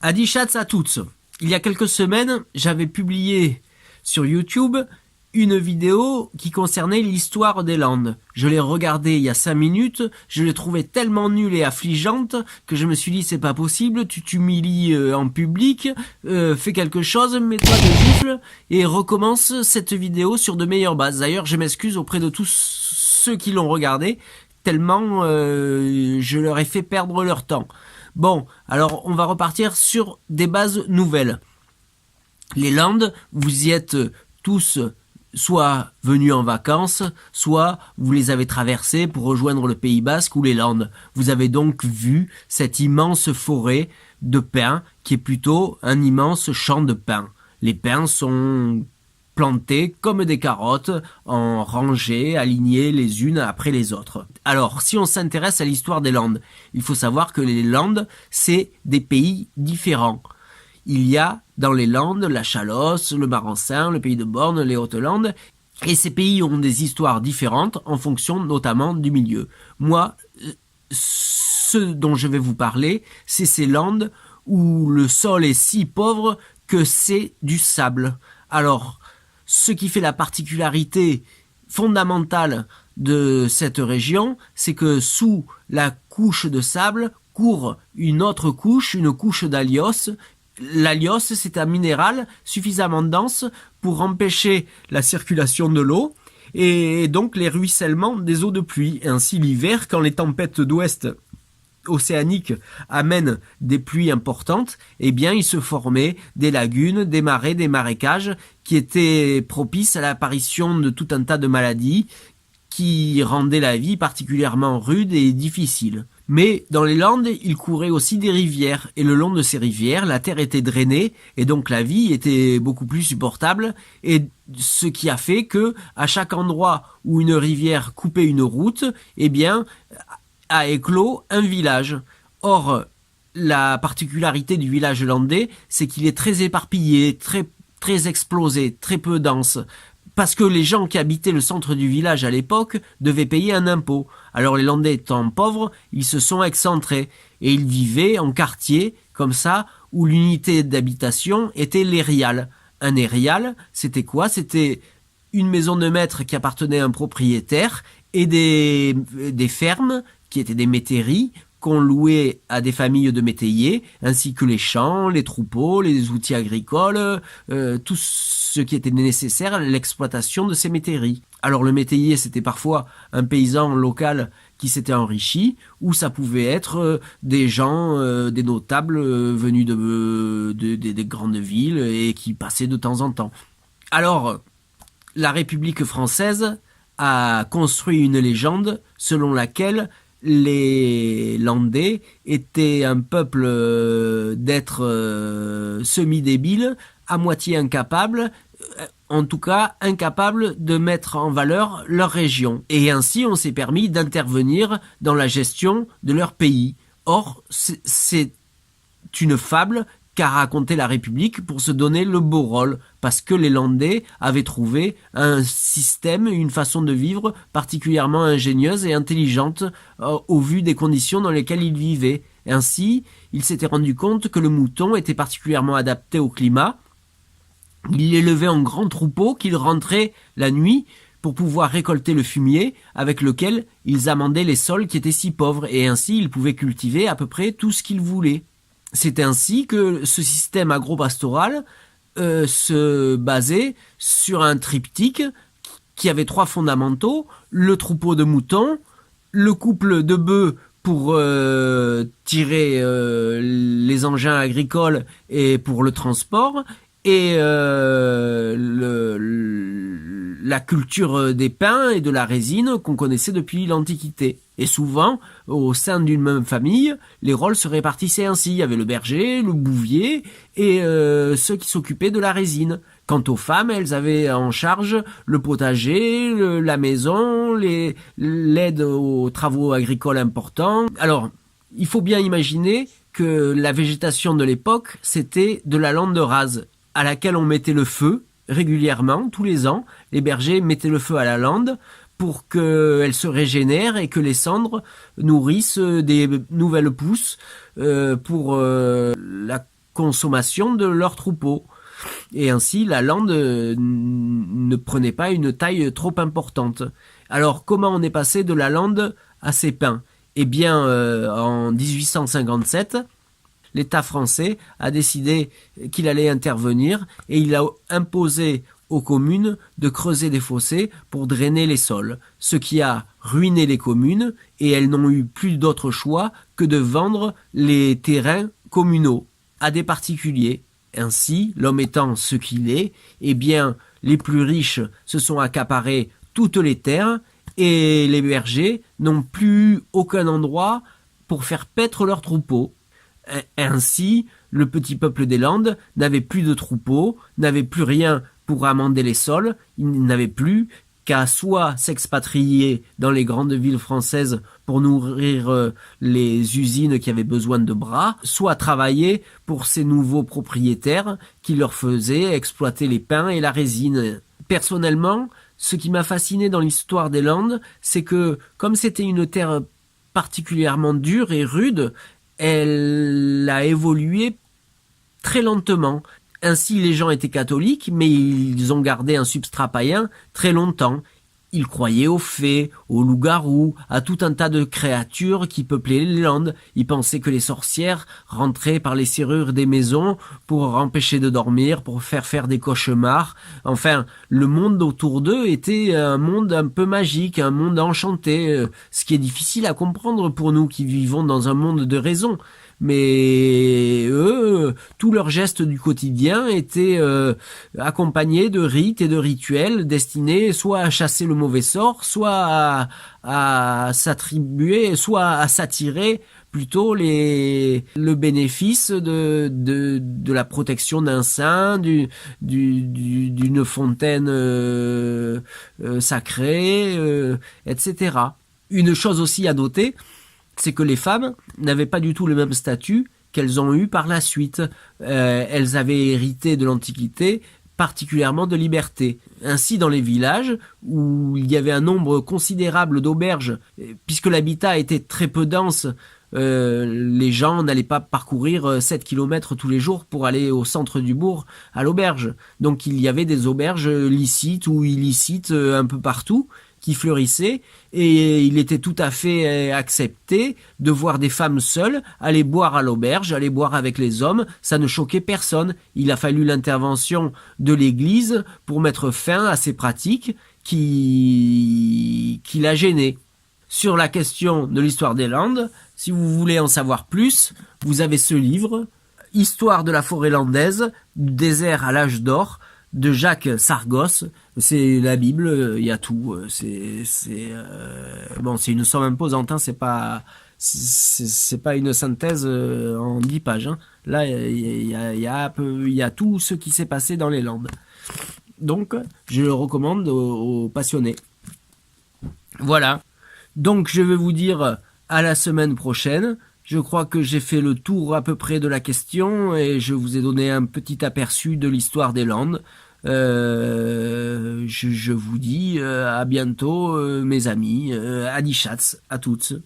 Adichatz à toutes. Il y a quelques semaines, j'avais publié sur YouTube une vidéo qui concernait l'histoire des Landes. Je l'ai regardée il y a 5 minutes, je l'ai trouvée tellement nulle et affligeante que je me suis dit c'est pas possible, tu t'humilies en public, fais quelque chose, mets-toi des gifles et recommence cette vidéo sur de meilleures bases. D'ailleurs, je m'excuse auprès de tous ceux qui l'ont regardée, tellement je leur ai fait perdre leur temps. Bon, alors on va repartir sur des bases nouvelles. Les Landes, vous y êtes tous soit venus en vacances, soit vous les avez traversés pour rejoindre le Pays Basque ou les Landes. Vous avez donc vu cette immense forêt de pins qui est plutôt un immense champ de pins. Les pins sont plantés comme des carottes, en rangées, alignées les unes après les autres. Alors, si on s'intéresse à l'histoire des Landes, il faut savoir que les Landes, c'est des pays différents. Il y a dans les Landes la Chalosse, le Marensin, le Pays de Borne, les Hautes-Landes, et ces pays ont des histoires différentes en fonction notamment du milieu. Moi, ce dont je vais vous parler, c'est ces Landes où le sol est si pauvre que c'est du sable. Alors, ce qui fait la particularité fondamentale de cette région, c'est que sous la couche de sable court une autre couche, une couche d'allios. L'allios, c'est un minéral suffisamment dense pour empêcher la circulation de l'eau et donc les ruissellements des eaux de pluie. Et ainsi, l'hiver, quand les tempêtes d'ouest océaniques amènent des pluies importantes, eh bien, il se formait des lagunes, des marais, des marécages qui étaient propices à l'apparition de tout un tas de maladies qui rendaient la vie particulièrement rude et difficile. Mais dans les Landes, il courait aussi des rivières, et le long de ces rivières, la terre était drainée, et donc la vie était beaucoup plus supportable, et ce qui a fait que, à chaque endroit où une rivière coupait une route, eh bien, a éclos un village. Or, la particularité du village landais, c'est qu'il est très éparpillé, très explosé, très peu dense. Parce que les gens qui habitaient le centre du village à l'époque devaient payer un impôt. Alors les Landais étant pauvres, ils se sont excentrés et ils vivaient en quartier comme ça où l'unité d'habitation était l'érial. Un érial, c'était quoi? C'était une maison de maître qui appartenait à un propriétaire et des fermes qui étaient des métairies qu'on louait à des familles de métayers, ainsi que les champs, les troupeaux, les outils agricoles, tout ce qui était nécessaire à l'exploitation de ces métairies. Alors le métayer, c'était parfois un paysan local qui s'était enrichi, ou ça pouvait être des gens, des notables venus des grandes villes et qui passaient de temps en temps. Alors, la République française a construit une légende selon laquelle les Landais étaient un peuple d'êtres semi-débiles, à moitié incapables, en tout cas incapables de mettre en valeur leur région. Et ainsi on s'est permis d'intervenir dans la gestion de leur pays. Or, c'est une fable qu'a raconté la République pour se donner le beau rôle, parce que les Landais avaient trouvé un système, une façon de vivre particulièrement ingénieuse et intelligente au vu des conditions dans lesquelles ils vivaient. Ainsi, ils s'étaient rendus compte que le mouton était particulièrement adapté au climat. Ils l'élevaient en grands troupeaux qu'ils rentraient la nuit pour pouvoir récolter le fumier avec lequel ils amendaient les sols qui étaient si pauvres, et ainsi ils pouvaient cultiver à peu près tout ce qu'ils voulaient. C'est ainsi que ce système agropastoral se basait sur un triptyque qui avait 3 fondamentaux: le troupeau de moutons, le couple de bœufs pour tirer les engins agricoles et pour le transport, et la culture des pins et de la résine qu'on connaissait depuis l'Antiquité. Et souvent, au sein d'une même famille, les rôles se répartissaient ainsi. Il y avait le berger, le bouvier et ceux qui s'occupaient de la résine. Quant aux femmes, elles avaient en charge le potager, la maison, l'aide aux travaux agricoles importants. Alors, il faut bien imaginer que la végétation de l'époque, c'était de la lande rase, à laquelle on mettait le feu régulièrement, tous les ans. Les bergers mettaient le feu à la lande pour qu'elle se régénère et que les cendres nourrissent des nouvelles pousses pour la consommation de leurs troupeaux. Et ainsi, la lande ne prenait pas une taille trop importante. Alors, comment on est passé de la lande à ces pins? Eh bien, en 1857, l'État français a décidé qu'il allait intervenir et il a imposé aux communes de creuser des fossés pour drainer les sols, ce qui a ruiné les communes et elles n'ont eu plus d'autre choix que de vendre les terrains communaux à des particuliers. Ainsi, l'homme étant ce qu'il est, eh bien, les plus riches se sont accaparés toutes les terres et les bergers n'ont plus aucun endroit pour faire paître leurs troupeaux. Ainsi, le petit peuple des Landes n'avait plus de troupeaux, n'avait plus rien pour amender les sols, il n'avait plus qu'à soit s'expatrier dans les grandes villes françaises pour nourrir les usines qui avaient besoin de bras, soit travailler pour ces nouveaux propriétaires qui leur faisaient exploiter les pins et la résine. Personnellement, ce qui m'a fasciné dans l'histoire des Landes, c'est que comme c'était une terre particulièrement dure et rude, elle a évolué très lentement. Ainsi, les gens étaient catholiques, mais ils ont gardé un substrat païen très longtemps. Ils croyaient aux fées, aux loups-garous, à tout un tas de créatures qui peuplaient les Landes. Ils pensaient que les sorcières rentraient par les serrures des maisons pour empêcher de dormir, pour faire des cauchemars. Enfin, le monde autour d'eux était un monde un peu magique, un monde enchanté, ce qui est difficile à comprendre pour nous qui vivons dans un monde de raison. Mais eux, tous leurs gestes du quotidien étaient accompagnés de rites et de rituels destinés soit à chasser le mauvais sort, soit à s'attribuer, soit à s'attirer plutôt le bénéfice de la protection d'un saint, d'une fontaine sacrée, etc. Une chose aussi à noter, c'est que les femmes n'avaient pas du tout le même statut qu'elles ont eu par la suite. Elles avaient hérité de l'Antiquité, particulièrement de liberté. Ainsi, dans les villages, où il y avait un nombre considérable d'auberges, puisque l'habitat était très peu dense, les gens n'allaient pas parcourir 7 kilomètres tous les jours pour aller au centre du bourg à l'auberge. Donc il y avait des auberges licites ou illicites un peu partout, qui fleurissaient, et il était tout à fait accepté de voir des femmes seules aller boire à l'auberge, aller boire avec les hommes, ça ne choquait personne. Il a fallu l'intervention de l'Église pour mettre fin à ces pratiques qui la gênaient. Sur la question de l'histoire des Landes, si vous voulez en savoir plus, vous avez ce livre, Histoire de la forêt landaise, du désert à l'âge d'or, de Jacques Sargos. C'est la Bible, il y a tout. Bon, c'est une somme imposante, hein, c'est pas une synthèse en 10 pages. Hein. Là, il y a tout ce qui s'est passé dans les Landes. Donc, je le recommande aux passionnés. Voilà. Donc, je vais vous dire à la semaine prochaine. Je crois que j'ai fait le tour à peu près de la question et je vous ai donné un petit aperçu de l'histoire des Landes. Je vous dis à bientôt mes amis, Adi Schatz, à toutes.